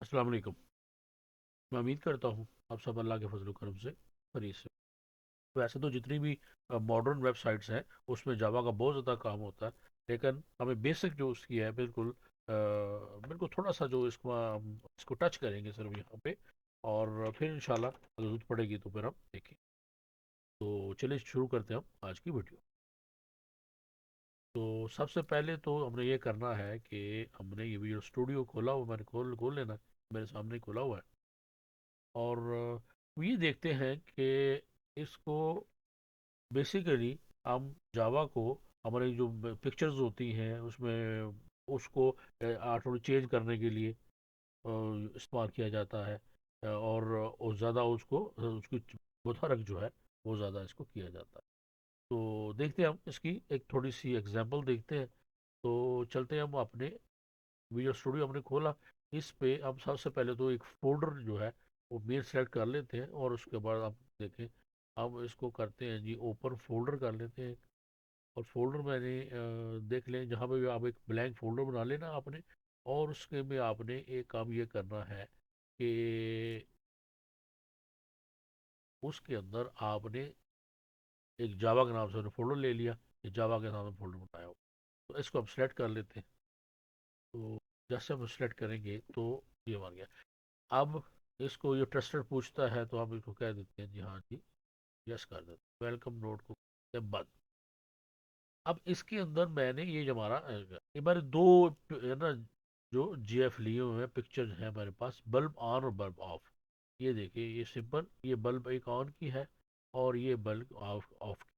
अस्सलाम वालेकुम। मैं उम्मीद करता हूँ आप सब अल्लाह के फजल करम से खरीद से। वैसे तो जितनी भी मॉडर्न वेबसाइट्स हैं उसमें जावा का बहुत ज़्यादा काम होता है, लेकिन हमें बेसिक जो उसकी है बिल्कुल बिल्कुल थोड़ा सा जो इसको इसको टच करेंगे सिर्फ यहाँ पे। और फिर इंशाल्लाह अगर जरूरत पड़ेगी तो फिर हम देखें। तो चलिए शुरू करते हैं हम आज की वीडियो। तो सबसे पहले तो हमने ये करना है कि हमने ये वीडियो स्टूडियो खोला हुआ, मैंने खोल खोल लेना है, मेरे सामने ही खोला हुआ है। और ये देखते हैं कि इसको बेसिकली हम जावा को हमारी जो पिक्चर्स होती हैं उसमें उसको थोड़ी चेंज करने के लिए इस्तेमाल किया जाता है। और ज़्यादा उसको उसकी मुतहरक जो है वो ज़्यादा इसको किया जाता है। तो देखते हैं हम इसकी एक थोड़ी सी एग्जांपल देखते हैं। तो चलते हैं हम अपने विजुअल स्टूडियो हमने खोला। इस पे हम सबसे पहले तो एक फोल्डर जो है वो मेन सेलेक्ट कर लेते हैं, और उसके बाद आप देखें हम इसको करते हैं जी ओपन फोल्डर कर लेते हैं। और फोल्डर मैंने देख लें जहाँ पे भी आप एक ब्लैंक फोल्डर बना लेना आपने। और उसके में आपने एक काम ये करना है कि उसके अंदर आपने एक जावा के नाम से फोल्डर ले लिया, ये जावा के नाम से फोल्डर बनाया हो। तो इसको हम सेलेक्ट कर लेते हैं। तो जैसे हम सेलेक्ट करेंगे तो ये बन गया। अब इसको ये ट्रस्टेड पूछता है तो हम इसको कह देते हैं जी हाँ जी, यस कर देते हैं, वेलकम नोट को करते हैं बंद। अब इसके अंदर मैंने ये जो हमारा ये हमारे दो है ना, जो जीएफ लिए हुए हैं पिक्चर है हमारे पास, बल्ब ऑन और बल्ब ऑफ। ये देखिए ये सिंपल, ये बल्ब एक ऑन की है और ये बल्ब ऑफ ऑफ की।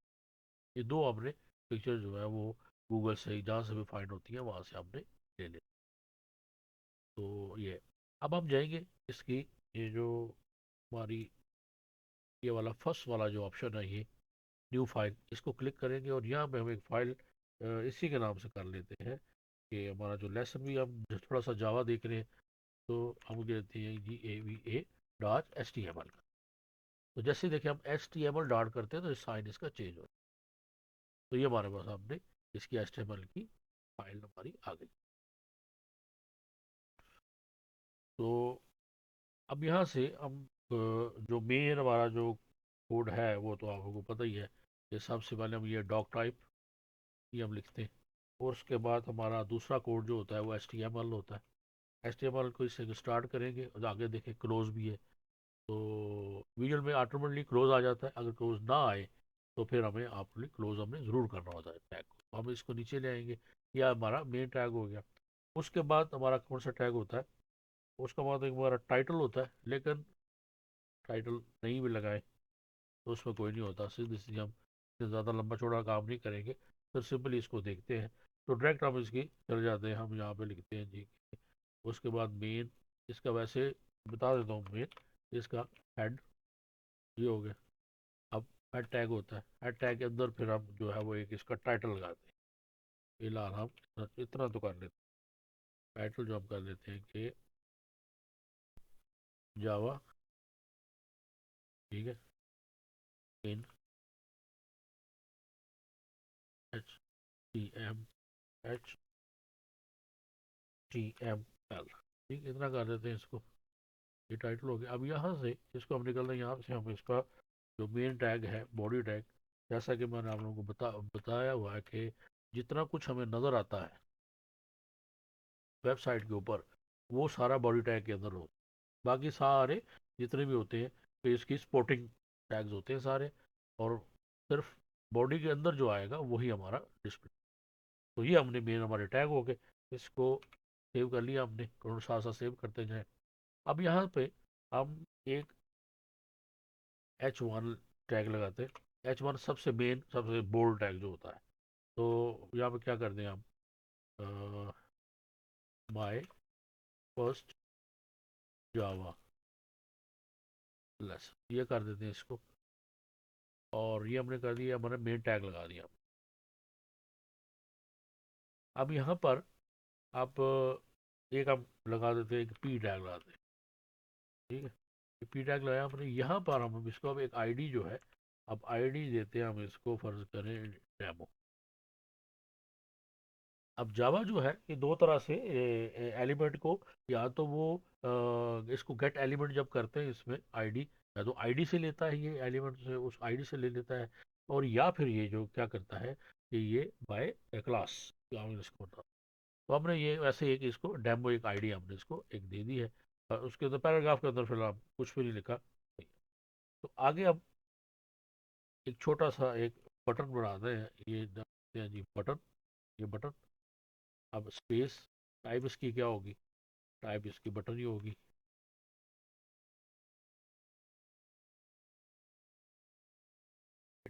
ये दो हमने पिक्चर जो है वो गूगल से ही जहाँ से भी फाइंड होती है वहाँ से हमने ले ली। तो ये अब हम जाएंगे इसकी, ये जो हमारी ये वाला फर्स्ट वाला जो ऑप्शन है ये न्यू फाइल, इसको क्लिक करेंगे और यहाँ पे हम एक फ़ाइल इसी के नाम से कर लेते हैं कि हमारा जो लेसन भी हम जो थोड़ा सा जावा देख रहे हैं। तो हम कहते हैं जी AVA.html का। तो जैसे देखिए हम HTML डॉट करते हैं तो साइन इसका चेंज हो। तो ये हमारे पास हमने इसकी HTML की फाइल हमारी आ गई। तो अब यहाँ से हम जो मेन हमारा जो कोड है वो तो आपको पता ही है। ये सबसे पहले हम ये डॉक टाइप ये हम लिखते हैं। और उसके बाद हमारा दूसरा कोड जो होता है वो HTML होता है। HTML को इससे स्टार्ट करेंगे और आगे देखें क्लोज भी है। तो विजुअल में ऑटोमेटिकली क्लोज आ जाता है, अगर क्लोज ना आए तो फिर हमें आपने क्लोज हमें ज़रूर करना होता है टैग को। तो हम इसको नीचे ले आएंगे, यह हमारा मेन टैग हो गया। उसके बाद हमारा कौन सा टैग होता है, उसका बाद एक हमारा टाइटल होता है, लेकिन टाइटल नहीं भी लगाए तो उसमें कोई नहीं होता। सीधे सीधे हम ज़्यादा लंबा चौड़ा काम नहीं करेंगे, तो सिंपली इसको देखते हैं। तो डायरेक्ट हम इसकी चले जाते हैं, हम यहाँ पे लिखते हैं जी। उसके बाद मेन, इसका वैसे बता देता हूँ मेन, इसका हेड ये हो गया। अब हेड टैग होता है, हेड टैग के अंदर फिर हम जो है वो एक इसका टाइटल लगाते हैं। फिलहाल हम इतना तो कर लेते हैं। टाइटल जो हम कर लेते हैं कि जावा, ठीक है, इन HTML, ठीक, इतना कर देते हैं इसको। ये टाइटल हो गया। अब यहाँ से इसको हम निकल रहे हैं, यहाँ से हम इसका जो मेन टैग है बॉडी टैग, जैसा कि मैंने आप लोगों को बताया हुआ है कि जितना कुछ हमें नज़र आता है वेबसाइट के ऊपर वो सारा बॉडी टैग के अंदर हो। बाकी सारे जितने भी होते हैं पेज की स्पोर्टिंग टैग्स होते हैं सारे। और सिर्फ बॉडी के अंदर जो आएगा वही हमारा डिस्प्ले। तो ये हमने मेन हमारे टैग हो गए। इसको सेव कर लिया हमने, कौन सा सा सेव करते जाए। अब यहाँ पे हम एक H1 टैग लगाते हैं। H1 सबसे मेन सबसे बोल्ड टैग जो होता है। तो यहाँ पे क्या करते हैं हम, माई फर्स्ट जावा लेसन ये कर देते हैं इसको। और ये हमने कर दिया, हमने मेन टैग लगा दिया। अब यहाँ पर आप एक हम लगा देते हैं, एक पी टैग लगाते हैं, ठीक है। पी टैग लगाया हमने, यहाँ पर हम इसको अब एक आईडी जो है, अब आईडी देते हैं हम इसको, फर्ज करें डेमो। अब जावा जो है ये दो तरह से एलिमेंट को, या तो वो इसको गेट एलिमेंट जब करते हैं इसमें आईडी, या तो आईडी से लेता है ये एलिमेंट से, उस आईडी से ले लेता है, और या फिर ये जो क्या करता है कि ये बाय क्लास इसको होता। तो हमने ये वैसे एक इसको डेमो एक आईडी हमने इसको एक दे दी है, और उसके अंदर पैराग्राफ के अंदर फिलहाल कुछ भी नहीं लिखा। तो आगे अब एक छोटा सा एक बटन बनाते हैं, ये देखते हैं जी बटन, ये बटन। अब स्पेस, टाइप इसकी क्या होगी, टाइप इसकी बटन ही होगी।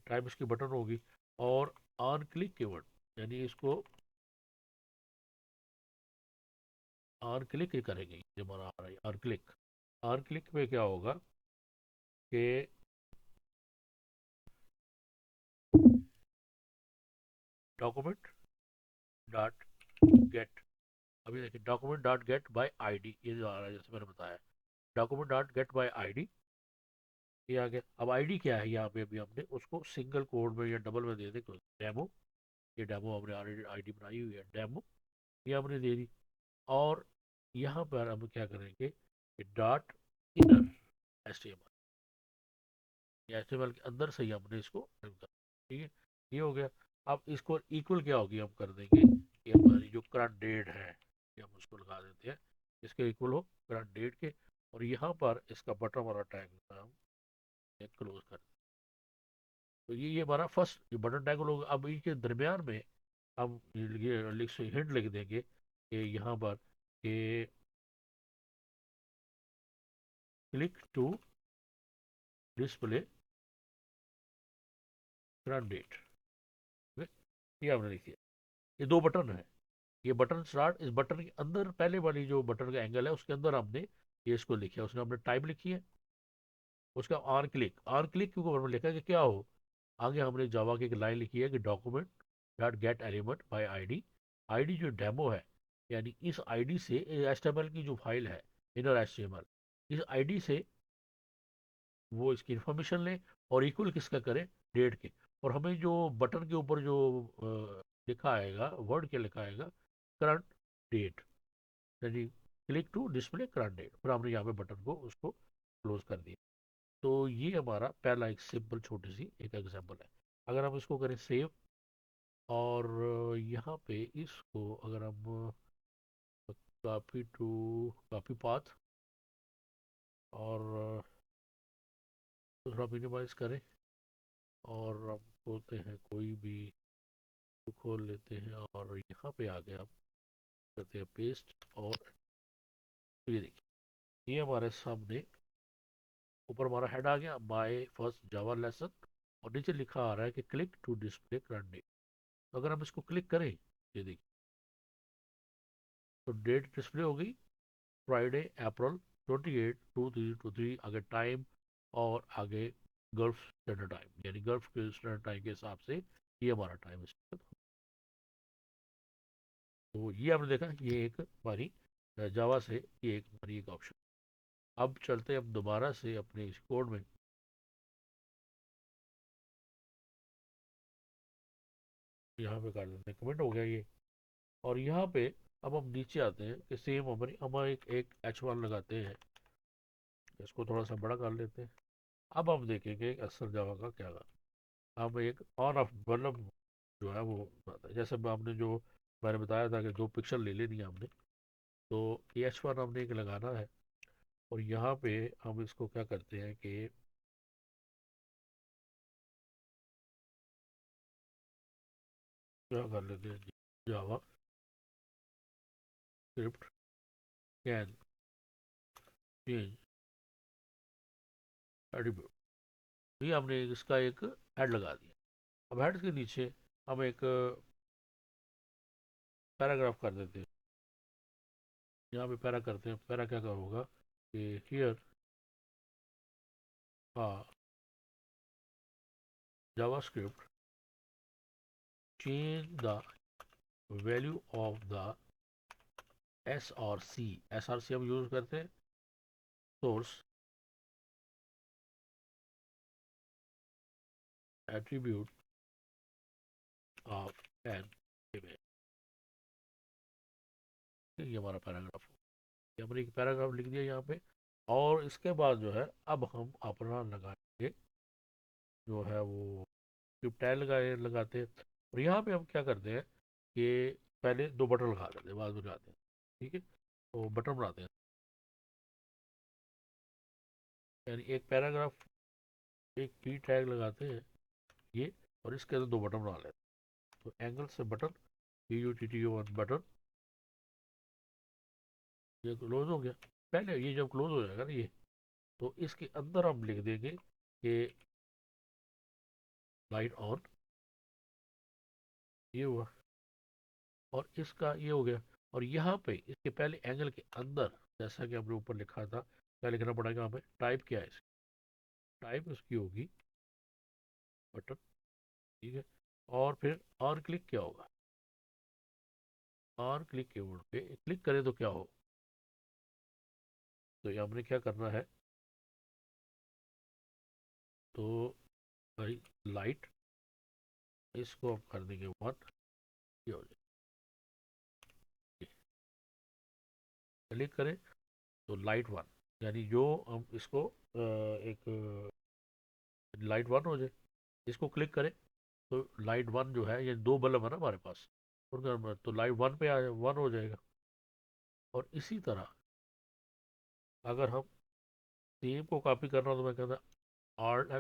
टाइप इसकी बटन होगी, और ऑन क्लिक कीवर्ड, यानी इसको ऑन क्लिक ही करेंगे, ये हमारा आ रहा है ऑन क्लिक। ऑन क्लिक में क्या होगा कि डॉक्यूमेंट डॉट गेट, अभी देखिए document dot gate bye ID, ये जो आ रहा है जैसे मैंने बताया, document dot gate bye ID, ये आ गया। अब आईडी क्या है यहाँ पे, अभी हमने उसको सिंगल कोड में या डबल में दे दें, डेमो, ये डेमो हमने ऑलरेडी आईडी बनाई हुई है डेमो, ये हमने दे दी। और यहाँ पर हम क्या करेंगे, dot inner H T M L, H T M L के अंदर से ही हमने इसको run करना, ठीक है, ये हो गया। अब इसको इक्वल क्या होगी, हम कर देंगे कि हमारी जो करंट डेट है, ये हम उसको लगा देते हैं, इसके इक्वल हो करंट डेट के, और यहाँ पर इसका बटन वाला टैग हम क्लोज कर। तो ये हमारा फर्स्ट ये बटन टैग होगा। अब इनके दरमियान में हम ये लिख से हिंट लिख देंगे कि यहाँ पर कि click to display current date, ये हमने लिख दिया। ये दो बटन है, ये बटन स्टार्ट, इस बटन के अंदर पहले वाली जो बटन का एंगल है उसके अंदर हमने ये इसको लिखा है, उसने हमने टाइप लिखी है, उसका ऑन क्लिक, ऑन क्लिक के ऊपर हमने लिखा है कि क्या हो। आगे हमने जावा की एक लाइन लिखी है कि document dot gate element by ID, ID जो डेमो है, यानी इस आईडी से एचटीएमएल की जो फाइल है, इनर एचटीएमएल, इस आईडी से वो इसकी इंफॉर्मेशन ले, और इक्वल किसका करें, डेट के। और हमें जो बटन के ऊपर जो लिखा आएगा, वर्ड क्या लिखा आएगा, करंट डेट, यानी click to display current date, फिर हमने यहाँ पे बटन को उसको क्लोज कर दिया। तो ये हमारा पहला एक सिंपल छोटी सी एक एग्जांपल है। अगर हम इसको करें सेव, और यहाँ पे इसको अगर हम कॉपी टू कॉपी पाथ, और दूसरा मिनिमाइज करें, और हम बोलते हैं कोई भी तो खोल लेते हैं, और यहाँ पे आगे हम करते हैं पेस्ट, और ये देखिए ये हमारे सामने ऊपर हमारा हेड आ गया, माय फर्स्ट जावा लेसन, और नीचे लिखा आ रहा है कि click to display current date. तो अगर हम इसको क्लिक करें, ये देखिए तो डेट डिस्प्ले हो गई, फ्राइडे अप्रैल 28/2/3 आगे टाइम, और आगे गल्फ स्टैंडर्ड टाइम, यानी गल्फ के स्टैंडर्ड टाइम के हिसाब से ये हमारा टाइम है। तो ये आपने देखा, ये एक हमारी जावा से ये एक हमारी एक ऑप्शन। अब चलते हैं हम दोबारा से अपने इस कोड में, यहाँ पे कर देते हैं कमेंट हो गया ये, और यहाँ पे अब हम नीचे आते हैं कि सेम हमारी हम एक H1 लगाते हैं, इसको थोड़ा सा बड़ा कर लेते हैं। अब हम देखेंगे कि अक्सर जावा का क्या है। हम एक ऑन ऑफ मतलब जो है वो बताते हैं। जैसे हमने जो मैंने बताया था कि 2 पिक्सल ले लेनी है हमने, तो H1 हमने एक लगाना है, और यहाँ पे हम इसको क्या करते हैं कि क्या कर लेते हैं, जावा स्क्रिप्ट कैन चेंज एट्रीब्यूट, ये हमने इसका एक हेड लगा दिया। अब हेड के नीचे हम एक पैराग्राफ कर देते हैं, यहाँ पे पैरा करते हैं, पैरा क्या क्या होगा कि हियर हाँ JavaScript change the value of the S R C हम यूज करते हैं, source attribute of an image, ये हमारा पैराग्राफ हो, ये हमने एक पैराग्राफ लिख दिया यहाँ पे। और इसके बाद जो है अब हम अपना लगाएंगे जो है वो ट्यूब टाइल लगाते हैं। और यहाँ पे हम क्या करते हैं कि पहले दो बटन लगा देते हैं, बाद में लगाते हैं। ठीक है, तो बटन बनाते हैं, यानी एक पैराग्राफ, एक की टैग लगाते हैं ये, और इसके अंदर दो बटन बना लेते हैं। तो एंगल से बटन, PUTTO1 बटन, ये क्लोज हो गया। पहले ये जब क्लोज हो जाएगा ना ये, तो इसके अंदर हम लिख देंगे कि लाइट ऑन, ये हुआ। और इसका ये हो गया। और यहाँ पे इसके पहले एंगल के अंदर, जैसा कि हमने ऊपर लिखा था, क्या लिखना पड़ेगा हमें, टाइप क्या है इसकी, टाइप इसकी होगी बटन। ठीक है, और फिर ऑन क्लिक क्या होगा, ऑन क्लिक कीवर्ड पे क्लिक करें तो क्या हो। तो ये हमने क्या करना है, तो भाई लाइट, इसको हम कर देंगे 1, ये हो जाए। क्लिक करें तो लाइट 1, यानी जो हम इसको एक लाइट 1 हो जाए। इसको क्लिक करें तो लाइट 1 जो है, ये दो बल्ब है ना हमारे पास, उनका तो लाइट 1 पे आ 1 हो जाएगा। और इसी तरह अगर हम सेम को कॉपी करना हो तो मैं कहता आर्ट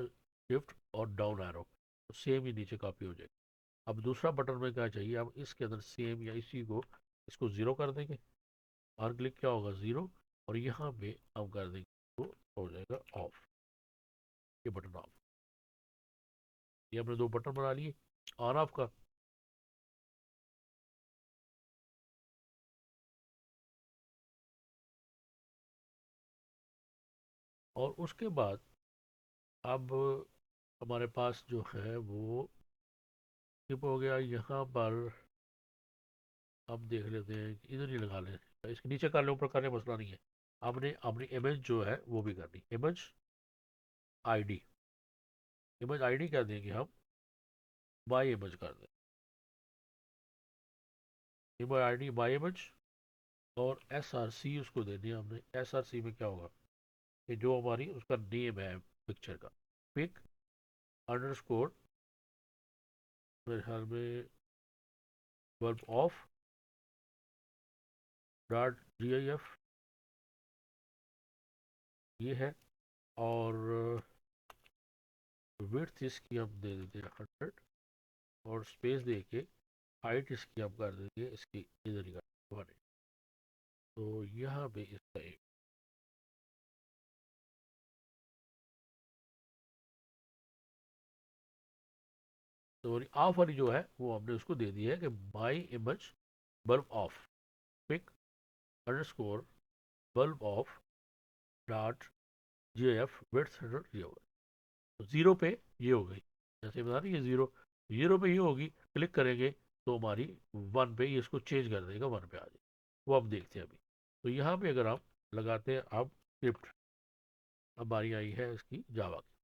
शिफ्ट और डाउन एरो, तो सेम ही नीचे कॉपी हो जाएगा। अब दूसरा बटन में क्या चाहिए, हम इसके अंदर सेम या इसी को, इसको ज़ीरो कर देंगे, और क्लिक क्या होगा, ज़ीरो। और यहाँ पे हम कर देंगे तो हो जाएगा ऑफ, ये बटन ऑफ। ये हमने दो बटन बना लिए ऑन ऑफ का। और उसके बाद अब हमारे पास जो है वो स्किप हो गया यहाँ पर। अब देख लेते हैं कि इधर ही लगा लें, इसके नीचे कर लें ऊपर कर लें, मसला नहीं है। हमने अपनी इमेज जो है वो भी करनी, इमेज आईडी, इमेज आईडी क्या देंगे हम, बाय इमेज कर दें, इमेज आईडी बाय इमेज। और SRC उसको देनी है हमने। SRC में क्या होगा कि जो हमारी उसका नेम है पिक्चर का, पिक अंडरस्कोर, मेरे ख्याल में बल्ब ऑफ डॉट GIF ये है। और विड्थ इसकी हम दे देते हैं 100, और स्पेस दे के हाइट इसकी हम कर देंगे, इसकी इधर ही कर 1। तो यहाँ पे इसका एक, तो ऑफ वाली जो है वो हमने उसको दे दी है कि my image bulb off, pic underscore bulb off dot GIF width 100 ये होगा। तो जीरो पे ये हो गई, जैसे बता रही है जीरो, जीरो पे ये होगी, क्लिक करेंगे तो हमारी 1 पे ये इसको चेंज कर देगा, 1 पे आ जाएगी। वो अब देखते हैं अभी। तो यहाँ पे अगर आप लगाते हैं अब स्क्रिप्ट, अब बारी आई है इसकी जावा की।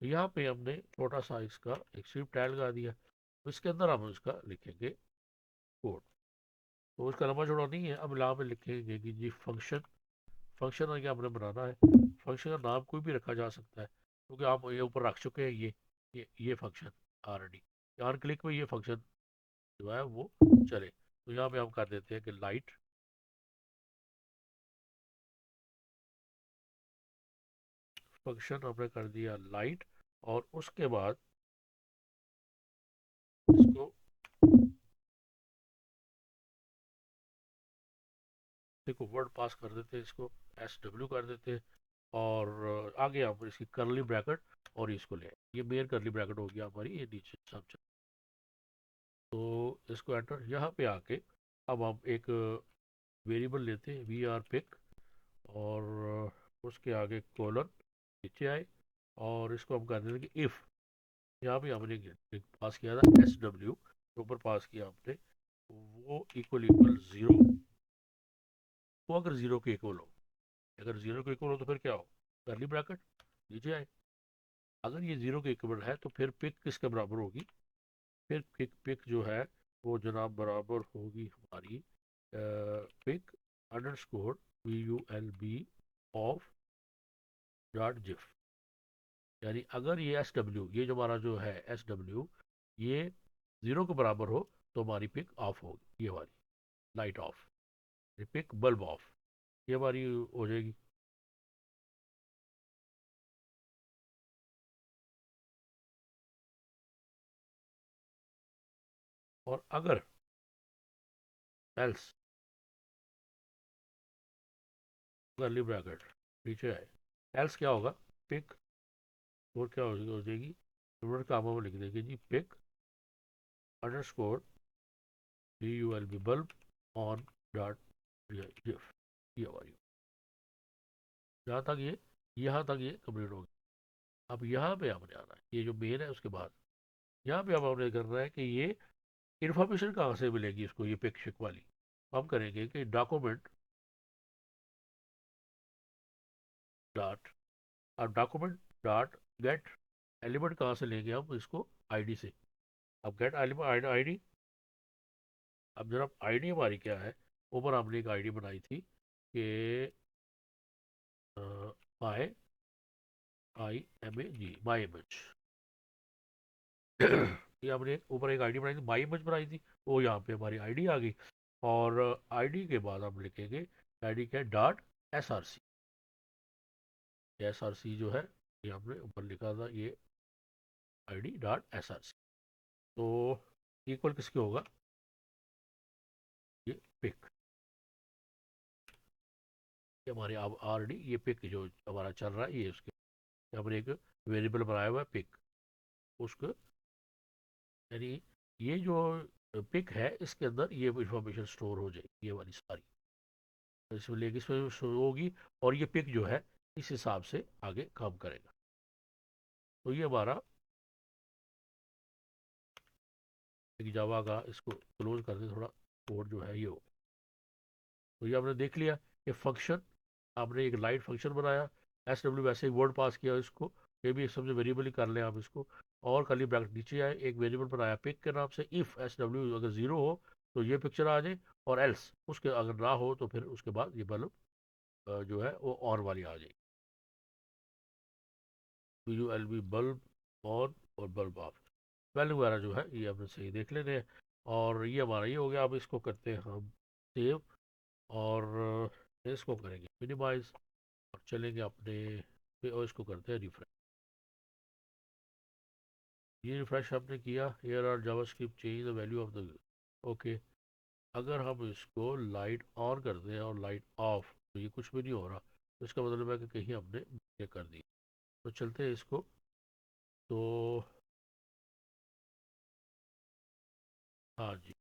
तो यहाँ पे हमने छोटा सा इसका एक स्क्रिप्ट टैग लगा दिया, तो इसके अंदर हम इसका लिखेंगे कोड। तो उसका लंबा चौड़ा नहीं है, अब यहाँ पे लिखेंगे कि जी फंक्शन, फंक्शन का क्या हमने बनाना है, फंक्शन का नाम कोई भी रखा जा सकता है, क्योंकि आप ये ऊपर रख चुके हैं ये फंक्शन ऑलरेडी, यार क्लिक में ये फंक्शन जो है वो चले। तो यहाँ पे हम कर देते हैं कि लाइट, फंक्शन हमने कर दिया लाइट। और उसके बाद इसको, देखो वर्ड पास कर देते हैं, इसको SW कर देते हैं। और आगे आप इसकी करली ब्रैकेट, और इसको ले, ये मेन करली ब्रैकेट हो गया हमारी, ये नीचे सब चल। तो इसको एंटर, यहाँ पे आके अब हम एक वेरिएबल लेते हैं VRPic, और उसके आगे कोलन, नीचे आए, और इसको हम कर देंगे इफ़। यहाँ पे हमने एक पास किया था SW, ऊपर पास किया हमने, वो इक्वल इक्वल ज़ीरो। वो अगर ज़ीरो के इक्वल हो, अगर ज़ीरो के इक्वल हो तो फिर क्या हो, करली ब्रैकेट, नीचे आए। अगर ये ज़ीरो के इक्वल है तो फिर पिक किसके बराबर होगी, फिर पिक जो है वो जनाब बराबर होगी हमारी pic underscore vulb off dot GIF. यानी अगर ये एस डब्ल्यू, ये जो हमारा जो है एस डब्ल्यू, ये 0 के बराबर हो तो हमारी पिक ऑफ होगी, ये वाली लाइट ऑफ, ये पिक बल्ब ऑफ, ये हमारी हो जाएगी। और अगर एल्स कर्ली ब्रैकेट नीचे आए, एल्स क्या होगा, पिक, और क्या हो जाएगी, स्टूडेंट का में लिख देंगे G pick underscore vulb bulb on dot GIF, ये हमारी, जहाँ तक ये, यहाँ तक ये कंप्लीट हो गया। अब यहाँ पे हमने आना है, ये जो मेन है उसके बाद यहाँ पे अब हमने करना है कि ये इन्फॉर्मेशन कहाँ से मिलेगी इसको, ये पिक शिक वाली। हम करेंगे कि डॉक्यूमेंट डॉट, अब डॉक्यूमेंट डॉट गेट एलिमेंट कहाँ से लेंगे हम इसको, आईडी से। अब गेट एलिमेंट आईडी, अब जरा आईडी हमारी क्या है, ऊपर हमने एक आईडी बनाई थी कि माई माई इमेज ये हमने ऊपर एक आईडी बनाई थी, माई इमेज बनाई थी, वो यहाँ पे हमारी आईडी आ गई। और आईडी के बाद हम लिखेंगे, आईडी क्या है, dot S R C, S R C जो है ये हमने ऊपर लिखा था, ये ID dot S R C. तो इक्वल किसके होगा, ये पिक, ये हमारे अब ऑलरेडी ये पिक जो हमारा चल रहा है, ये उसके हमने एक वेरिएबल बनाया हुआ है पिक, उसको, यानी ये जो पिक है इसके अंदर ये इंफॉर्मेशन स्टोर हो जाएगी, ये वाली सारी, तो इसमें लेके इसमें शुरू होगी, और ये पिक जो है इस हिसाब से आगे काम करेगा। तो ये हमारा एक जावा का, इसको क्लोज करके थोड़ा कोड जो है ये हो, तो ये हमने देख लिया कि फंक्शन, आपने एक लाइट फंक्शन बनाया, एस डब्ल्यू वैसे ही वर्ड पास किया इसको, ये भी एक समझे वेरिएबल ही कर लें आप इसको। और करली ब्रैकेट नीचे आए, एक वेरिएबल बनाया पिक के नाम से, इफ़ एस डब्ल्यू अगर ज़ीरो हो तो ये पिक्चर आ जाए, और एल्स उसके अगर ना हो तो फिर उसके बाद ये बल्ब जो है वो और वाली आ जाएगी, U L B bulb on और बल्ब ऑफ, वैल्यू वगैरह जो है ये हमने सही देख लेने हैं। और ये हमारा ये हो गया, अब इसको करते हैं हम सेव, और इसको करेंगे मिनिमाइज, और चलेंगे अपने, और इसको करते हैं रिफ्रेश। ये रिफ्रेश हमने किया, here are JavaScript change the value of the, okay. अगर हम इसको लाइट ऑन करते हैं और लाइट ऑफ तो ये कुछ भी नहीं हो रहा, तो इसका मतलब है कि कहीं हमने ये कर दी। तो चलते हैं इसको, तो हाँ जी,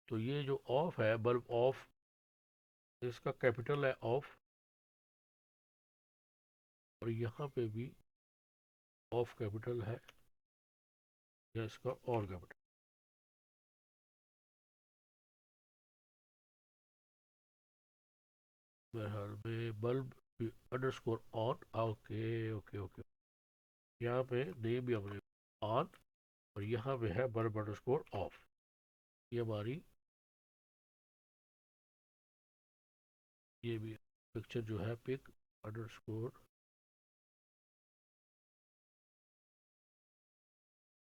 तो ये जो ऑफ है बल्ब ऑफ, इसका कैपिटल है ऑफ, और यहाँ पे भी ऑफ कैपिटल है, या इसका और कैपिटल, मेरे ख्याल में bulb underscore on, okay okay okay, यहाँ पे नेम भी हमने ऑन, और यहाँ पे है बल्ब अंडरस्कोर ऑफ, ये हमारी, ये भी पिक्चर जो है pic underscore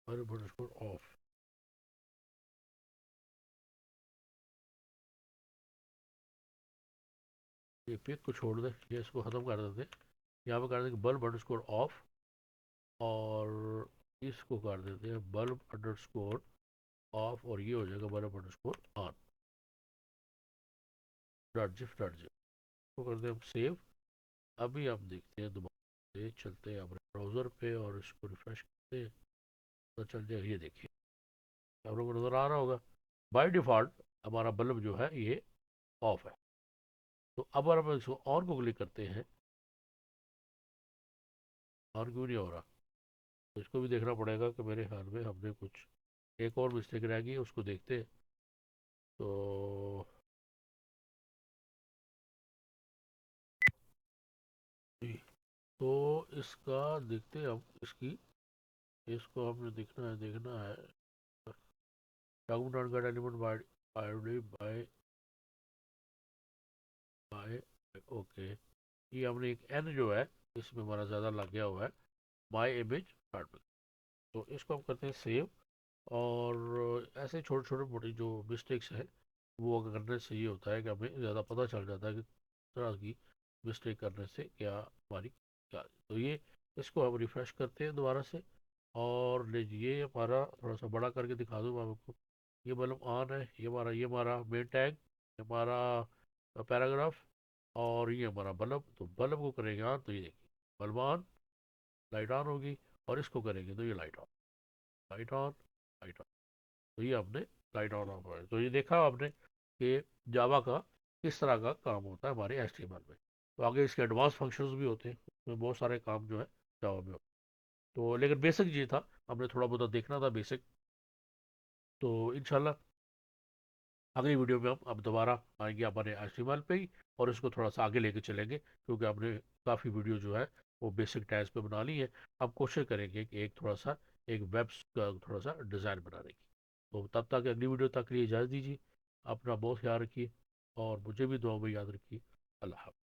bulb underscore off. ये पिक को छोड़ दे, ये इसको ख़त्म कर देते, यहाँ पे कर देंगे बल्ब अंडरस्कोर ऑफ, और इसको कर देते हैं बल्ब अंडरस्कोर ऑफ, और ये हो जाएगा bulb underscore on dot GIF dot GIF, इसको करते हैं हम सेव। अभी हम देखते हैं दोबारा से, चलते हैं अपने ब्राउज़र पे और इसको रिफ्रेश करते हैं, तो चल जाए, ये देखिए आप लोगों को नज़र आ रहा होगा, बाय डिफ़ॉल्ट हमारा बल्ब जो है ये ऑफ है। तो अब अगर हम इसको ऑन को क्लिक करते हैं, ऑन क्यों नहीं हो रहा, तो इसको भी देखना पड़ेगा कि मेरे ख्याल में हमने कुछ एक और मिस्टेक रह गई, उसको देखते हैं। तो जी, तो इसका देखते हैं हम, इसकी, इसको हमने देखना है document not gate element by my, okay, ये हमने एक एन जो है इसमें हमारा ज़्यादा लग गया हुआ है, माई इमेज स्टार्ट में। तो इसको हम करते हैं सेव। और ऐसे छोटे छोटे मोटे जो मिस्टेक्स हैं वो अगर करने से ये होता है कि हमें ज़्यादा पता चल जाता है कि तरह की मिस्टेक करने से क्या हमारी क्या। तो ये इसको हम रिफ़्रेश करते हैं दोबारा से। और लीजिए हमारा थोड़ा सा बड़ा करके दिखा दूँ मैं आपको। ये बल्ब ऑन है, ये हमारा मेन टैग, ये हमारा पैराग्राफ, और ये हमारा बल्ब। तो बल्ब को करेंगे ऑन तो ये देखिए बल्ब ऑन, लाइट ऑन होगी। और इसको करेंगे तो ये light on, light on, light on. तो ये आपने लाइट ऑन ऑफ है। तो ये देखा आपने कि जावा का किस तरह का काम होता है हमारे HTML में। तो आगे इसके एडवांस फंक्शंस भी होते हैं, उसमें बहुत सारे काम जो है जावा में होते हैं। तो लेकिन बेसिक ये था, हमने थोड़ा बहुत देखना था बेसिक। तो इंशाल्लाह अगली वीडियो में हम अब दोबारा आएंगे हमारे HTML पे ही, और इसको थोड़ा सा आगे लेके चलेंगे, क्योंकि हमने काफ़ी वीडियो जो है वो बेसिक टैग्स पे बना ली है। अब कोशिश करेंगे कि एक थोड़ा सा एक वेब का थोड़ा सा डिज़ाइन बनाने की। तो तब तक अगली वीडियो तक के लिए इजाज़त दीजिए। अपना बहुत ख्याल रखिए और मुझे भी दुआ में याद रखिए। अल्लाह हाफ़िज़।